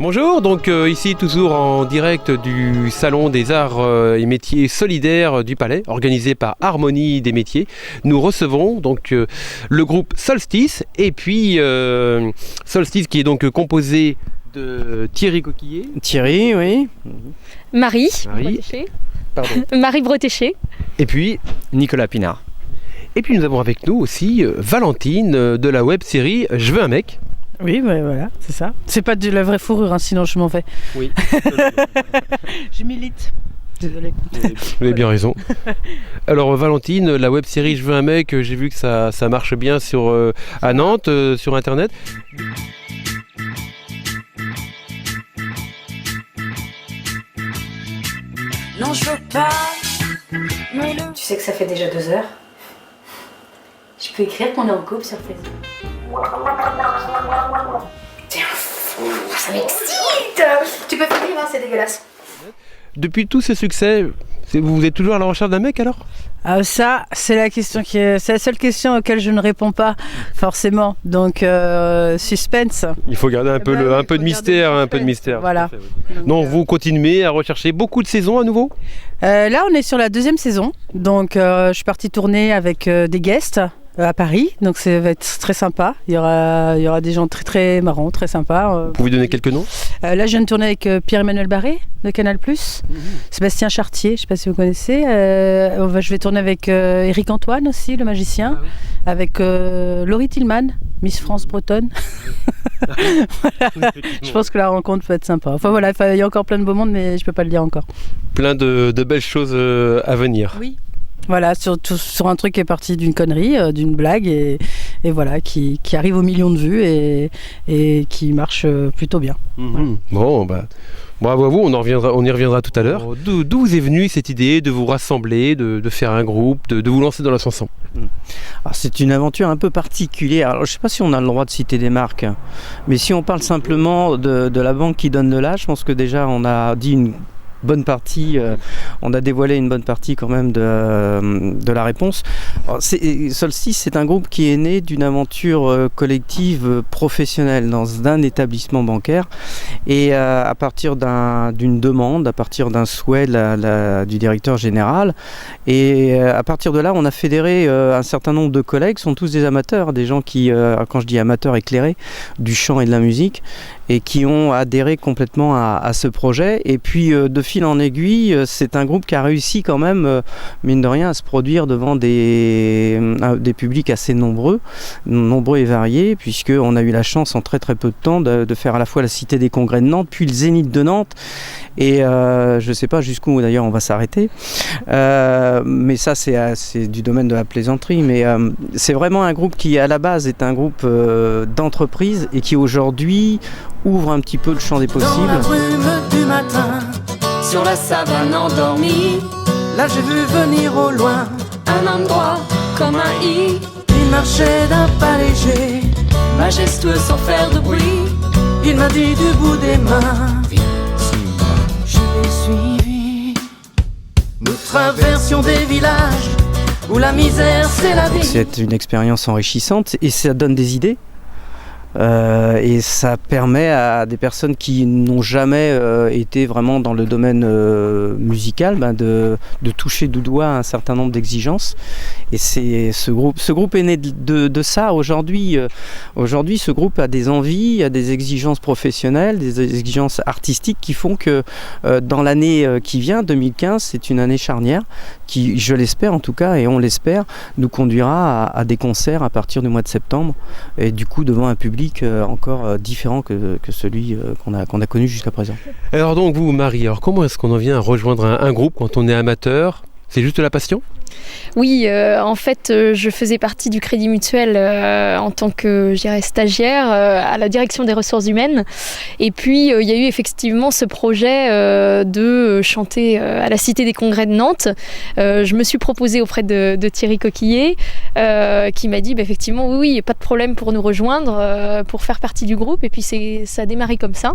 Bonjour, donc ici toujours en direct du Salon des Arts et Métiers Solidaires du Palais, organisé par Harmonie des Métiers. Nous recevons donc le groupe Solstice, et puis Solstice qui est donc composé de Thierry Coquillet. Thierry, oui. Marie. Pardon. Marie Bretéché. Et puis Nicolas Pinard. Et puis nous avons avec nous aussi Valentine de la web série Je veux un mec. Oui, bah voilà, c'est ça. C'est pas de la vraie fourrure, hein, sinon je m'en vais. Oui. Je milite. Désolée. Vous avez bien raison. Alors Valentine, la web série Je veux un mec, j'ai vu que ça marche bien à Nantes, sur internet. Non, je veux pas. Mais tu sais que ça fait déjà 2 heures. Je peux écrire qu'on est en couple sur Facebook. T'es un fou, ça m'excite. Tu peux finir, hein, c'est dégueulasse. Depuis tous ces succès, vous êtes toujours à la recherche d'un mec alors ? Ça, c'est la seule question auquel je ne réponds pas forcément. Donc suspense. Il faut garder un peu de mystère, Voilà. Donc vous continuez à rechercher beaucoup de saisons à nouveau ? Là, on est sur la 2e saison. Donc je suis partie tourner avec des guests à Paris, donc ça va être très sympa. Il y aura des gens très très marrants, très sympas. Vous pouvez donner quelques noms ? Là, je viens de tourner avec Pierre-Emmanuel Barré de Canal+, Sébastien Chartier, je ne sais pas si vous connaissez. Je vais tourner avec Éric Antoine aussi, le magicien, avec Laurie Tillman, Miss France bretonne. Voilà. Je pense que la rencontre peut être sympa. Enfin voilà, il y a encore plein de beaux mondes, mais je ne peux pas le dire encore. Plein de belles choses à venir. Oui. Voilà, sur un truc qui est parti d'une connerie, d'une blague, et voilà, qui arrive aux millions de vues et qui marche plutôt bien. Voilà. Bon, bravo à vous, on y reviendra tout à l'heure. D'où vous est venue cette idée de vous rassembler, de faire un groupe, de vous lancer dans la chanson ? Alors, c'est une aventure un peu particulière. Alors, je ne sais pas si on a le droit de citer des marques, mais si on parle simplement de la banque qui donne de l'âge, je pense que déjà on a dit une bonne partie, on a dévoilé une bonne partie quand même de la réponse. Alors, Solstice, c'est un groupe qui est né d'une aventure collective professionnelle dans un établissement bancaire, et à partir d'une demande, à partir d'un souhait du directeur général, et à partir de là on a fédéré un certain nombre de collègues, sont tous des amateurs, des gens qui, quand je dis amateurs éclairés du chant et de la musique, et qui ont adhéré complètement à ce projet. Et puis de fil en aiguille, c'est un groupe qui a réussi quand même, mine de rien, à se produire devant des publics assez nombreux et variés, puisqu'on a eu la chance en très très peu de temps de faire à la fois la Cité des Congrès de Nantes, puis le Zénith de Nantes, et je ne sais pas jusqu'où d'ailleurs on va s'arrêter, mais ça c'est du domaine de la plaisanterie, mais c'est vraiment un groupe qui à la base est un groupe d'entreprise et qui aujourd'hui ouvre un petit peu le champ des possibles. Dans la brume du matin, sur la savane endormie, là j'ai vu venir au loin un homme droit comme un i. Il marchait d'un pas léger, majestueux sans faire de bruit. Il m'a dit du bout des mains, viens, suis-moi. Je l'ai suivi. Nous traversions des villages où la misère c'est la vie. C'est une expérience enrichissante et ça donne des idées. Et ça permet à des personnes qui n'ont jamais été vraiment dans le domaine musical de toucher du doigt un certain nombre d'exigences. Et c'est ce groupe est né de ça. Aujourd'hui, ce groupe a des envies, a des exigences professionnelles, des exigences artistiques qui font que dans l'année qui vient, 2015, c'est une année charnière qui, je l'espère en tout cas, et on l'espère, nous conduira à des concerts à partir du mois de septembre, et du coup devant un public encore différent que celui qu'on a connu jusqu'à présent. Alors donc vous, Marie, comment est-ce qu'on en vient à rejoindre un groupe quand on est amateur ? C'est juste la passion ? Oui, en fait, je faisais partie du Crédit Mutuel en tant que, je dirais, stagiaire à la direction des ressources humaines. Et puis, il y a eu effectivement ce projet de chanter à la Cité des Congrès de Nantes. Je me suis proposée auprès de Thierry Coquillet, qui m'a dit, effectivement, oui, pas de problème pour nous rejoindre, pour faire partie du groupe. Et puis, ça a démarré comme ça.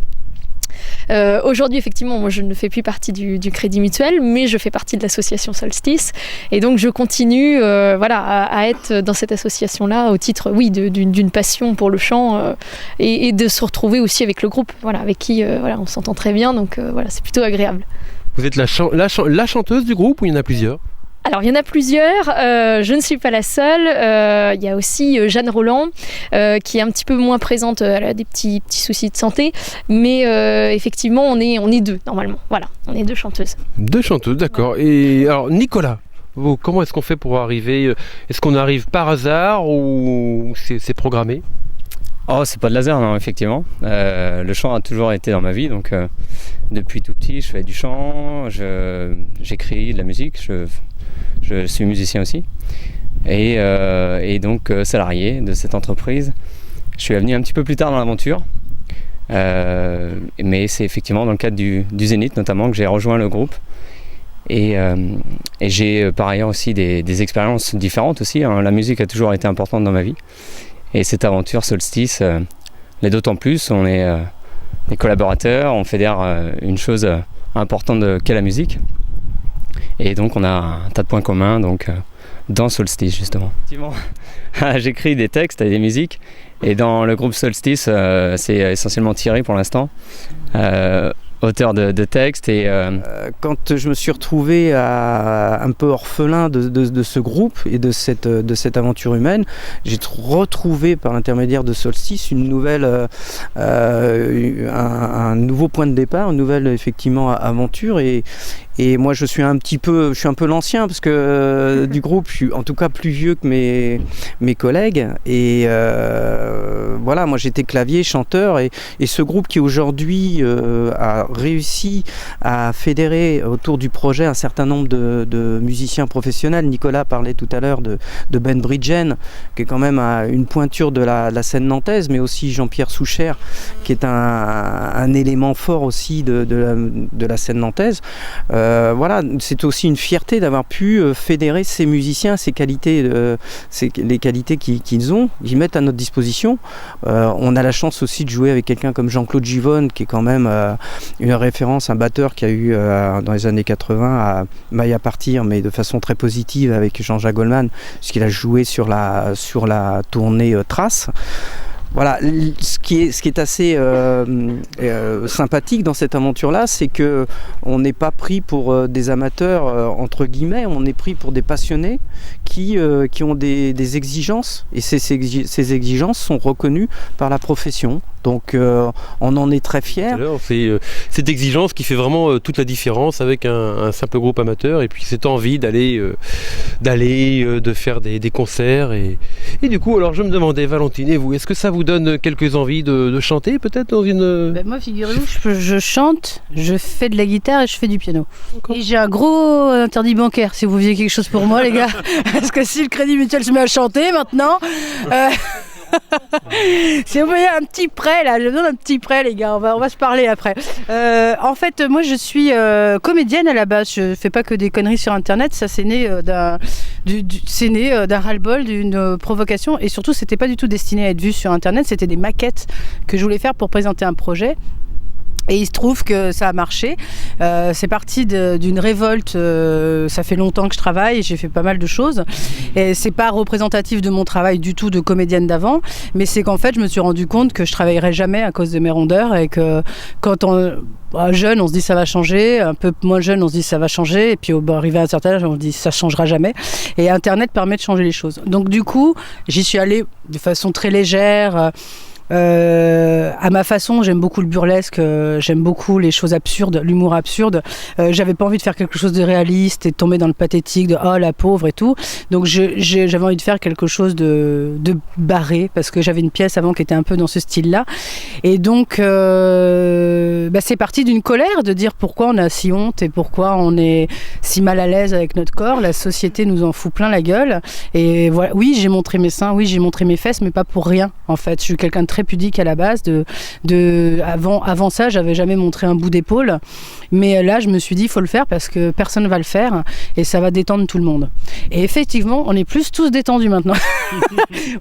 Aujourd'hui, effectivement, moi je ne fais plus partie du Crédit Mutuel, mais je fais partie de l'association Solstice. Et donc je continue à être dans cette association-là au titre d'une passion pour le chant et de se retrouver aussi avec le groupe avec qui on s'entend très bien. Donc c'est plutôt agréable. Vous êtes la chanteuse du groupe ou il y en a plusieurs ? Alors, il y en a plusieurs, je ne suis pas la seule. Il y a aussi Jeanne Roland, qui est un petit peu moins présente, elle a des petits soucis de santé, mais effectivement, on est deux, normalement. Voilà, on est deux chanteuses. Deux chanteuses, d'accord. Et alors, Nicolas, comment est-ce qu'on fait pour arriver ? Est-ce qu'on arrive par hasard ou c'est programmé ? Oh, c'est pas de hasard, non, effectivement. Le chant a toujours été dans ma vie, donc depuis tout petit, je fais du chant, j'écris de la musique, je suis musicien aussi. Et donc, salarié de cette entreprise. Je suis venu un petit peu plus tard dans l'aventure, mais c'est effectivement dans le cadre du Zénith, notamment, que j'ai rejoint le groupe. Et j'ai par ailleurs aussi des expériences différentes aussi, hein. La musique a toujours été importante dans ma vie. Et cette aventure Solstice l'est d'autant plus. On est des collaborateurs, on fédère une chose importante qu'est la musique. Et donc on a un tas de points communs dans Solstice justement. Effectivement, j'écris des textes et des musiques. Et dans le groupe Solstice, c'est essentiellement Thierry pour l'instant. Auteur de textes quand je me suis retrouvé un peu orphelin de ce groupe et de cette aventure humaine, j'ai retrouvé par l'intermédiaire de Solstice une nouvelle un nouveau point de départ, une nouvelle effectivement aventure et moi je suis un peu l'ancien parce que du groupe je suis en tout cas plus vieux que mes collègues et moi j'étais clavier, chanteur et ce groupe qui aujourd'hui a réussi à fédérer autour du projet un certain nombre de musiciens professionnels. Nicolas parlait tout à l'heure de Ben Bridgen, qui est quand même une pointure de la scène nantaise, mais aussi Jean-Pierre Souchère, qui est un élément fort aussi de la scène nantaise. C'est aussi une fierté d'avoir pu fédérer ces musiciens, ces qualités, les qualités qu'ils ont, qu'ils mettent à notre disposition. On a la chance aussi de jouer avec quelqu'un comme Jean-Claude Givonne, qui est quand même une référence, un batteur qui a eu dans les années 80 à Maille à partir, mais de façon très positive avec Jean-Jacques Goldman, puisqu'il a joué sur la tournée Trace. Voilà, ce qui est assez sympathique dans cette aventure-là, c'est que on n'est pas pris pour des amateurs entre guillemets, on est pris pour des passionnés qui ont des exigences et ces exigences sont reconnues par la profession. Donc on en est très fiers. C'est cette exigence qui fait vraiment toute la différence avec un simple groupe amateur et puis cette envie de faire des concerts et du coup alors je me demandais, Valentine, et vous, est-ce que ça vous donne quelques envies de chanter peut-être dans une... Moi figurez-vous, je chante, je fais de la guitare et je fais du piano. D'accord. Et j'ai un gros interdit bancaire si vous faisiez quelque chose pour moi les gars, parce que si le Crédit Mutuel se met à chanter maintenant... Si vous voyez un petit prêt là, je donne un petit prêt les gars, on va se parler après. En fait, moi je suis comédienne à la base, je fais pas que des conneries sur internet, ça c'est né d'un ras-le-bol, d'une provocation et surtout c'était pas du tout destiné à être vu sur internet, c'était des maquettes que je voulais faire pour présenter un projet. Et il se trouve que ça a marché. C'est parti d'une révolte. Ça fait longtemps que je travaille et j'ai fait pas mal de choses. Et c'est pas représentatif de mon travail du tout de comédienne d'avant, mais c'est qu'en fait, je me suis rendu compte que je travaillerais jamais à cause de mes rondeurs et que quand jeune, on se dit ça va changer, un peu moins jeune, on se dit ça va changer, et puis arrivé à un certain âge, on se dit ça changera jamais. Et Internet permet de changer les choses. Donc du coup, j'y suis allée de façon très légère. À ma façon, j'aime beaucoup le burlesque, j'aime beaucoup les choses absurdes, l'humour absurde. J'avais pas envie de faire quelque chose de réaliste et de tomber dans le pathétique de oh la pauvre et tout. Donc j'avais envie de faire quelque chose de barré parce que j'avais une pièce avant qui était un peu dans ce style-là. Et donc c'est parti d'une colère de dire pourquoi on a si honte et pourquoi on est si mal à l'aise avec notre corps. La société nous en fout plein la gueule. Et voilà, oui, j'ai montré mes seins, oui, j'ai montré mes fesses, mais pas pour rien en fait. Je suis quelqu'un de très pudique à la base. Avant ça, j'avais jamais montré un bout d'épaule. Mais là, je me suis dit, il faut le faire parce que personne ne va le faire et ça va détendre tout le monde. Et effectivement, on est plus tous détendus maintenant.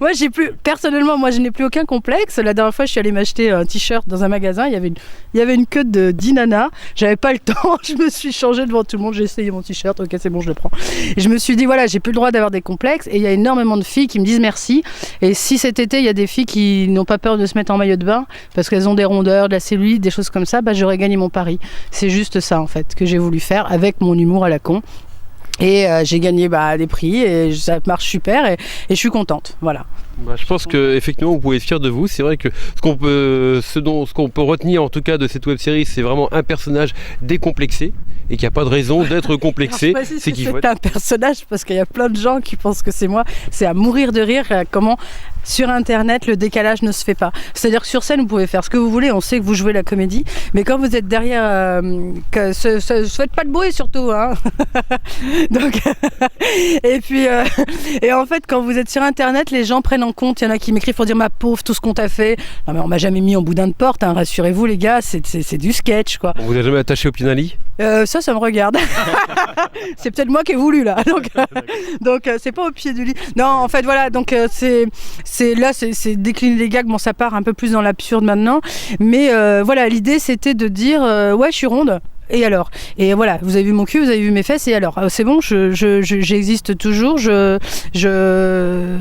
Moi, personnellement, je n'ai plus aucun complexe. La dernière fois, je suis allée m'acheter un t-shirt dans un magasin. Il y avait une queue de 10 nanas. J'avais pas le temps. Je me suis changée devant tout le monde. J'ai essayé mon t-shirt. Ok, c'est bon, je le prends. Et je me suis dit, voilà, j'ai plus le droit d'avoir des complexes. Et il y a énormément de filles qui me disent merci. Et si cet été, il y a des filles qui n'ont pas peur de se mettre en maillot de bain parce qu'elles ont des rondeurs, de la cellulite, des choses comme ça, j'aurais gagné mon pari. C'est juste ça, en fait, que j'ai voulu faire avec mon humour à la con. Et j'ai gagné des prix et ça marche super et je suis contente. Voilà. Je pense qu'effectivement vous pouvez être fiers de vous. C'est vrai que ce qu'on peut retenir en tout cas de cette web série, c'est vraiment un personnage décomplexé et qu'il n'y a pas de raison d'être complexé. C'est un personnage parce qu'il y a plein de gens qui pensent que c'est moi. C'est à mourir de rire comment sur internet le décalage ne se fait pas. C'est-à-dire que sur scène vous pouvez faire ce que vous voulez, on sait que vous jouez la comédie, mais quand vous êtes derrière, faites pas de bruit surtout, hein. Donc, et puis et en fait quand vous êtes sur internet, les gens prennent en compte, il y en a qui m'écrivent pour dire ma pauvre, tout ce qu'on t'a fait. Non mais on m'a jamais mis en boudin de porte, hein, rassurez-vous les gars, c'est du sketch quoi. On vous a jamais attaché au pied d'un lit ? Ça me regarde. C'est peut-être moi qui ai voulu là. Donc c'est pas au pied du lit. Non en fait voilà, donc c'est décliner les gags, bon ça part un peu plus dans l'absurde maintenant, mais voilà, l'idée c'était de dire ouais je suis ronde. Et alors ? Et voilà, vous avez vu mon cul, vous avez vu mes fesses, et alors ? C'est bon, j'existe toujours, je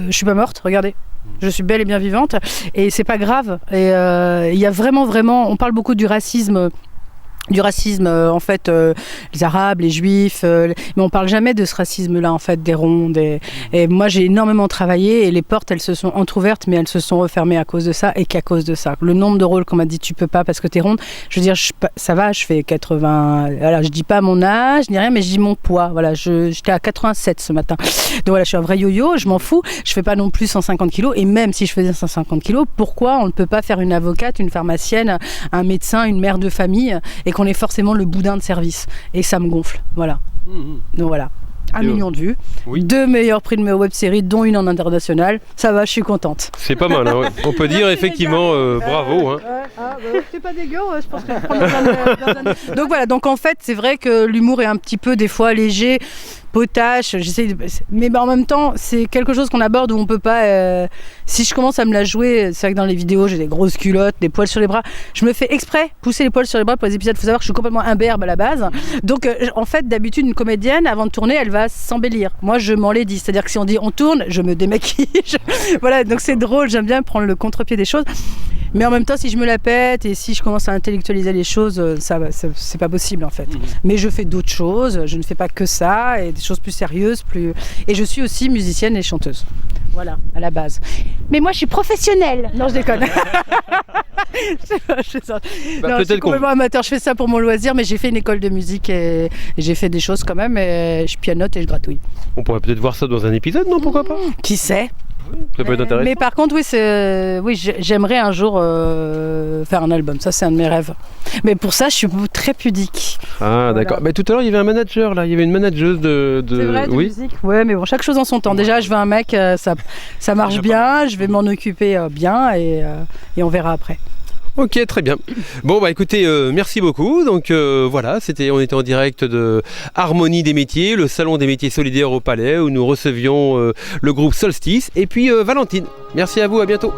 suis pas morte, regardez. Je suis belle et bien vivante, et c'est pas grave. Et il y a vraiment, on parle beaucoup du racisme en fait, les Arabes, les Juifs, mais on parle jamais de ce racisme-là en fait, des rondes. Et moi j'ai énormément travaillé et les portes elles se sont entrouvertes mais elles se sont refermées à cause de ça et qu'à cause de ça. Le nombre de rôles qu'on m'a dit tu peux pas parce que t'es ronde, je veux dire ça va, je fais 80, voilà, je dis pas mon âge ni rien mais je dis mon poids, voilà, j'étais à 87 ce matin. Donc voilà, je suis un vrai yo-yo, je m'en fous, je fais pas non plus 150 kilos et même si je faisais 150 kilos, pourquoi on ne peut pas faire une avocate, une pharmacienne, un médecin, une mère de famille et qu'on est forcément le boudin de service et ça me gonfle, voilà. Donc voilà, 1 million de vues, 2 meilleurs prix de mes web-séries dont une en international, ça va, je suis contente. C'est pas mal, hein, ouais. On peut dire effectivement bravo. Hein. C'est pas dégueu, je pense que je prends bien. Donc voilà, donc en fait c'est vrai que l'humour est un petit peu des fois léger, potache, mais en même temps c'est quelque chose qu'on aborde où on peut pas si je commence à me la jouer, c'est vrai que dans les vidéos j'ai des grosses culottes, des poils sur les bras, je me fais exprès pousser les poils sur les bras pour les épisodes. Il faut savoir que je suis complètement imberbe à la base, donc en fait d'habitude une comédienne avant de tourner elle va s'embellir, moi je m'enlaidis, c'est-à-dire que si on dit on tourne, je me démaquille. Voilà, donc c'est drôle, j'aime bien prendre le contre-pied des choses. Mais en même temps, si je me la pète et si je commence à intellectualiser les choses, ça c'est pas possible en fait. Mais je fais d'autres choses, je ne fais pas que ça, et des choses plus sérieuses, et je suis aussi musicienne et chanteuse. Voilà, à la base. Mais moi, je suis professionnelle. Non, je déconne. Je suis complètement amateur, je fais ça pour mon loisir, mais j'ai fait une école de musique et j'ai fait des choses quand même, et je pianote et je gratouille. On pourrait peut-être voir ça dans un épisode, non ? Pourquoi pas ? Qui sait ? Ça peut être intéressant. Mais par contre, j'aimerais un jour faire un album. Ça, c'est un de mes rêves. Mais pour ça, je suis très pudique. Ah, d'accord. Voilà. Mais tout à l'heure, il y avait un manager, là. Il y avait une manageuse de... C'est vrai, de musique. Ouais, mais bon, chaque chose en son temps. Déjà, je veux un mec, ça marche bien. Je vais m'en occuper bien et on verra après. Ok, très bien. Bon, bah écoutez, merci beaucoup. Donc voilà, on était en direct de Harmonie des métiers, le salon des métiers solidaires au Palais, où nous recevions le groupe Solstice. Et puis Valentine, merci à vous, à bientôt.